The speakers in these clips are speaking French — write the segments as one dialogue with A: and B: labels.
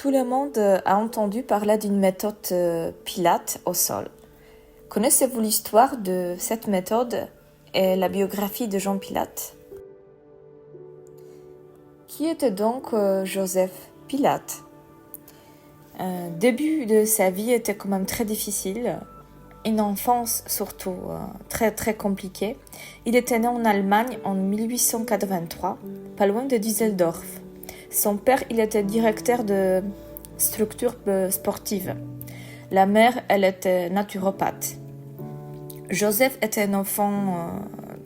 A: Tout le monde a entendu parler d'une méthode Pilates au sol. Connaissez-vous l'histoire de cette méthode et la biographie de Jean Pilates? Qui était donc Joseph Pilates? Début de sa vie était quand même très difficile, une enfance surtout très très compliquée. Il était né en Allemagne en 1883, pas loin de Düsseldorf. Son père, il était directeur de structure sportive. La mère, elle était naturopathe. Joseph était un enfant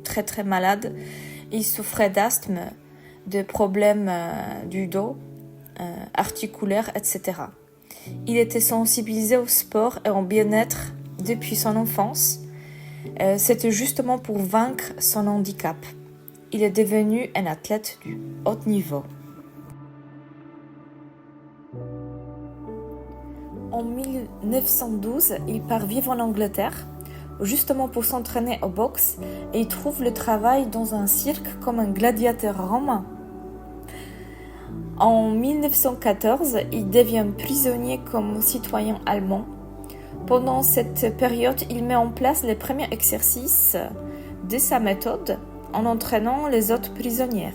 A: très très malade. Il souffrait d'asthme, de problèmes du dos, articulaires, etc. Il était sensibilisé au sport et au bien-être depuis son enfance. C'était justement pour vaincre son handicap. Il est devenu un athlète du haut niveau. En 1912, il part vivre en Angleterre, justement pour s'entraîner au boxe, et il trouve le travail dans un cirque comme un gladiateur romain. En 1914, il devient prisonnier comme citoyen allemand. Pendant cette période, il met en place les premiers exercices de sa méthode en entraînant les autres prisonniers.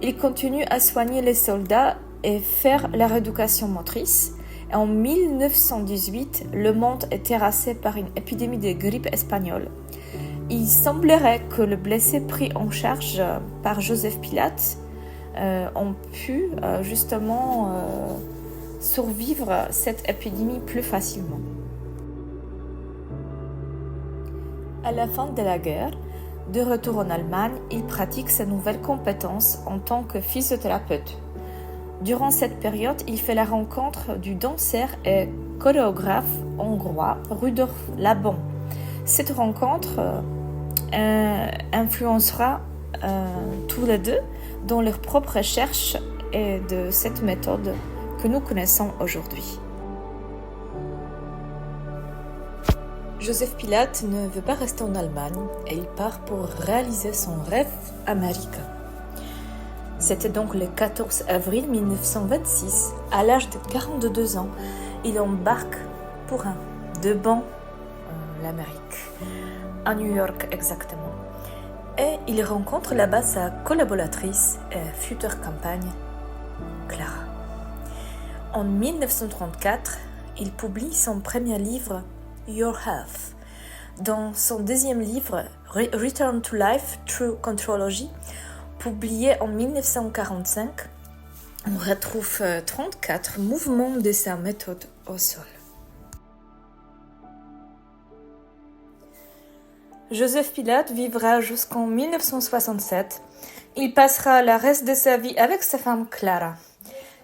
A: Il continue à soigner les soldats et faire la rééducation motrice. Et en 1918, le monde est terrassé par une épidémie de grippe espagnole. Il semblerait que les blessés pris en charge par Joseph Pilates ont pu justement survivre à cette épidémie plus facilement. À la fin de la guerre, de retour en Allemagne, il pratique ses nouvelles compétences en tant que physiothérapeute. Durant cette période, il fait la rencontre du danseur et chorégraphe hongrois Rudolf Laban. Cette rencontre influencera tous les deux dans leur propre recherche et de cette méthode que nous connaissons aujourd'hui. Joseph Pilates ne veut pas rester en Allemagne et il part pour réaliser son rêve américain. C'était donc le 14 avril 1926, à l'âge de 42 ans, il embarque pour un de bon l'Amérique, à New York exactement. Et il rencontre là-bas sa collaboratrice et future compagne, Clara. En 1934, il publie son premier livre, Your Health. Dans son deuxième livre, Return to Life Through Contrology, publié en 1945, on retrouve 34 mouvements de sa méthode au sol. Joseph Pilates vivra jusqu'en 1967. Il passera le reste de sa vie avec sa femme Clara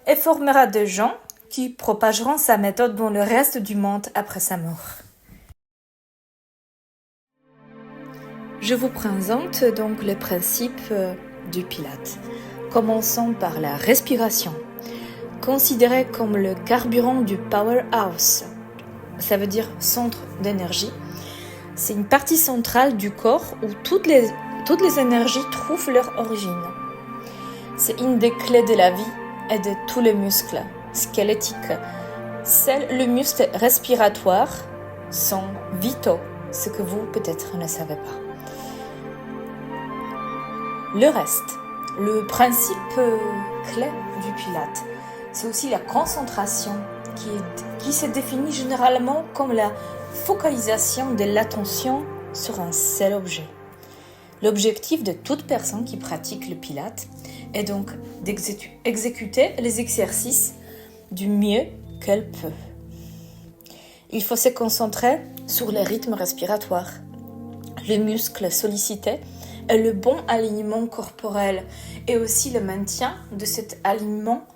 A: et formera des gens qui propageront sa méthode dans le reste du monde après sa mort. Je vous présente donc le principe du Pilates. Commençons par la respiration, considérée comme le carburant du powerhouse. Ça veut dire centre d'énergie. C'est une partie centrale du corps où toutes les énergies trouvent leur origine. C'est une des clés de la vie et de tous les muscles squelettiques. Seuls les muscles respiratoires sont vitaux, ce que vous peut-être ne savez pas. Le reste, le principe clé du Pilates, c'est aussi la concentration qui se définit généralement comme la focalisation de l'attention sur un seul objet. L'objectif de toute personne qui pratique le Pilates est donc d'exécuter les exercices du mieux qu'elle peut. Il faut se concentrer sur les rythmes respiratoires, les muscles sollicités et le bon alignement corporel et aussi le maintien de cet alignement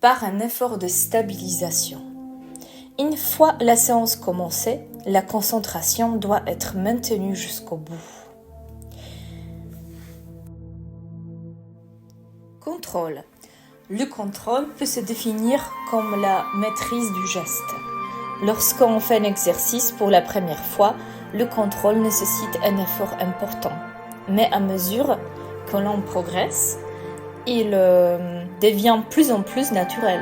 A: par un effort de stabilisation. Une fois la séance commencée, la concentration doit être maintenue jusqu'au bout. Contrôle. Le contrôle peut se définir comme la maîtrise du geste. Lorsqu'on fait un exercice pour la première fois, le contrôle nécessite un effort important. Mais à mesure que l'on progresse, il devient plus en plus naturel.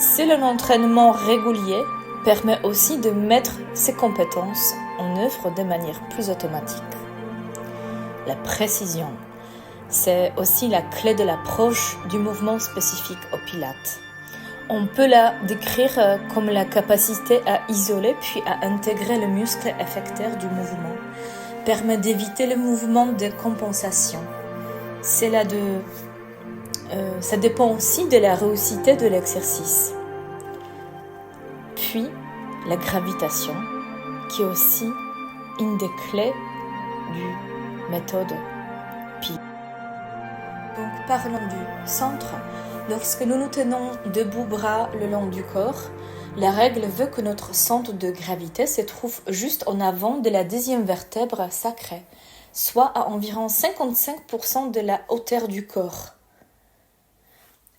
A: C'est un entraînement régulier permet aussi de mettre ses compétences en œuvre de manière plus automatique. La précision, c'est aussi la clé de l'approche du mouvement spécifique au Pilates. On peut la décrire comme la capacité à isoler puis à intégrer le muscle effecteur du mouvement, permet d'éviter le mouvement de compensation. Ça dépend aussi de la réussite de l'exercice. Puis, la gravitation, qui est aussi une des clés du méthode Pi. Donc, parlons du centre. Lorsque nous nous tenons debout bras le long du corps, la règle veut que notre centre de gravité se trouve juste en avant de la deuxième vertèbre sacrée, soit à environ 55% de la hauteur du corps.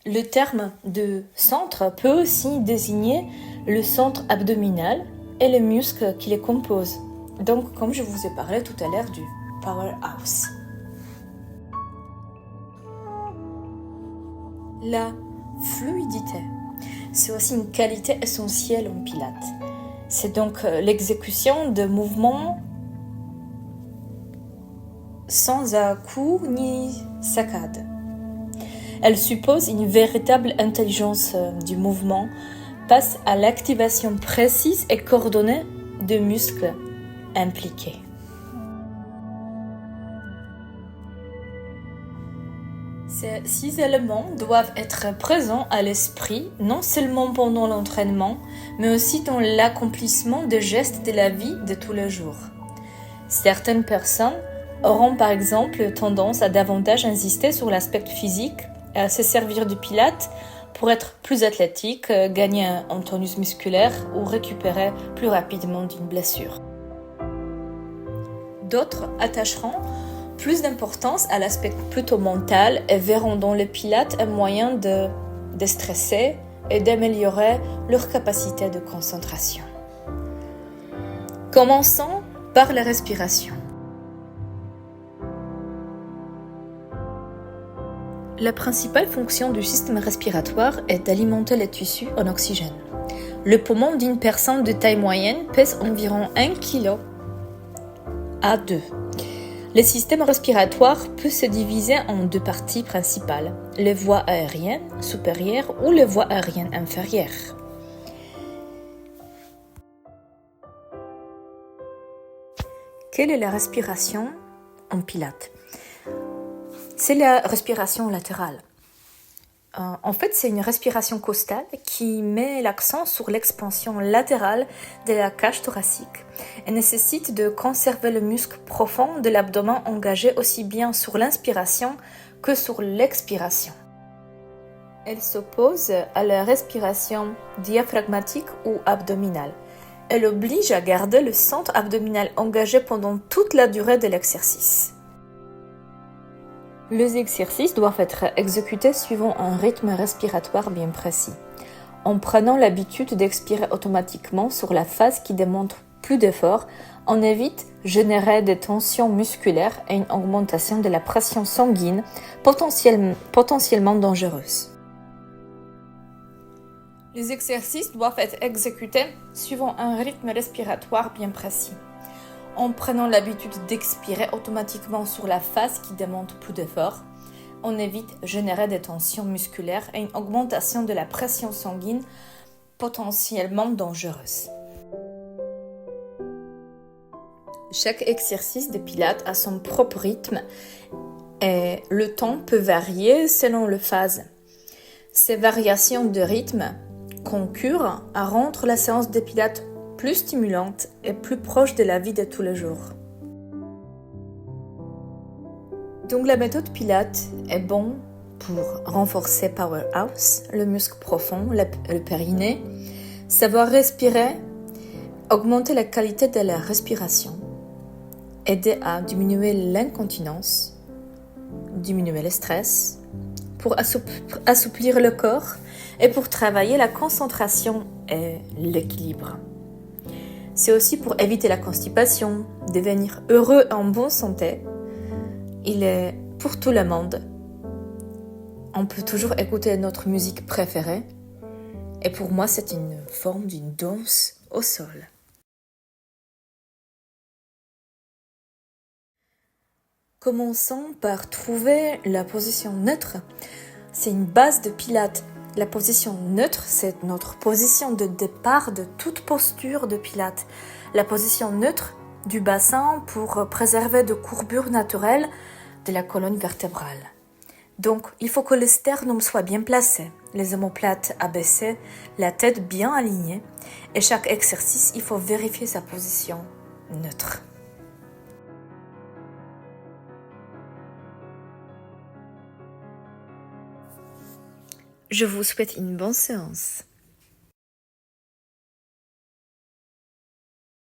A: Le terme de centre peut aussi désigner le centre abdominal et les muscles qui les composent. Donc, comme je vous ai parlé tout à l'heure du powerhouse. La fluidité, c'est aussi une qualité essentielle en Pilates. C'est donc l'exécution de mouvements sans à-coups ni saccades. Elle suppose une véritable intelligence du mouvement, passe à l'activation précise et coordonnée de muscles impliqués. Ces 6 éléments doivent être présents à l'esprit, non seulement pendant l'entraînement, mais aussi dans l'accomplissement de gestes de la vie de tous les jours. Certaines personnes auront par exemple tendance à davantage insister sur l'aspect physique, à se servir du Pilates pour être plus athlétique, gagner en tonus musculaire ou récupérer plus rapidement d'une blessure. D'autres attacheront plus d'importance à l'aspect plutôt mental et verront dans le Pilates un moyen de déstresser et d'améliorer leur capacité de concentration. Commençons par la respiration. La principale fonction du système respiratoire est d'alimenter les tissus en oxygène. Le poumon d'une personne de taille moyenne pèse environ 1 kg à 2. Le système respiratoire peut se diviser en 2 parties principales, les voies aériennes supérieures ou les voies aériennes inférieures. Quelle est la respiration en Pilates ? C'est la respiration latérale. En fait, c'est une respiration costale qui met l'accent sur l'expansion latérale de la cage thoracique et nécessite de conserver le muscle profond de l'abdomen engagé aussi bien sur l'inspiration que sur l'expiration. Elle s'oppose à la respiration diaphragmatique ou abdominale. Elle oblige à garder le centre abdominal engagé pendant toute la durée de l'exercice. Les exercices doivent être exécutés suivant un rythme respiratoire bien précis. En prenant l'habitude d'expirer automatiquement sur la phase qui demande plus d'effort, on évite de générer des tensions musculaires et une augmentation de la pression sanguine potentiellement dangereuse. Les exercices doivent être exécutés suivant un rythme respiratoire bien précis. En prenant l'habitude d'expirer automatiquement sur la phase qui demande plus d'effort, on évite de générer des tensions musculaires et une augmentation de la pression sanguine potentiellement dangereuse. Chaque exercice de Pilates a son propre rythme et le temps peut varier selon les phases. Ces variations de rythme concourent à rendre la séance de Pilates plus stimulante et plus proche de la vie de tous les jours. Donc la méthode Pilates est bonne pour renforcer Powerhouse, le muscle profond, le périnée, savoir respirer, augmenter la qualité de la respiration, aider à diminuer l'incontinence, diminuer le stress, pour assouplir le corps et pour travailler la concentration et l'équilibre. C'est aussi pour éviter la constipation, devenir heureux et en bonne santé. Il est pour tout le monde. On peut toujours écouter notre musique préférée. Et pour moi, c'est une forme d'une danse au sol. Commençons par trouver la position neutre. C'est une base de Pilates. La position neutre, c'est notre position de départ de toute posture de Pilates. La position neutre du bassin pour préserver de courbures naturelles de la colonne vertébrale. Donc, il faut que le sternum soit bien placé, les omoplates abaissées, la tête bien alignée. Et chaque exercice, il faut vérifier sa position neutre. Je vous souhaite une bonne séance.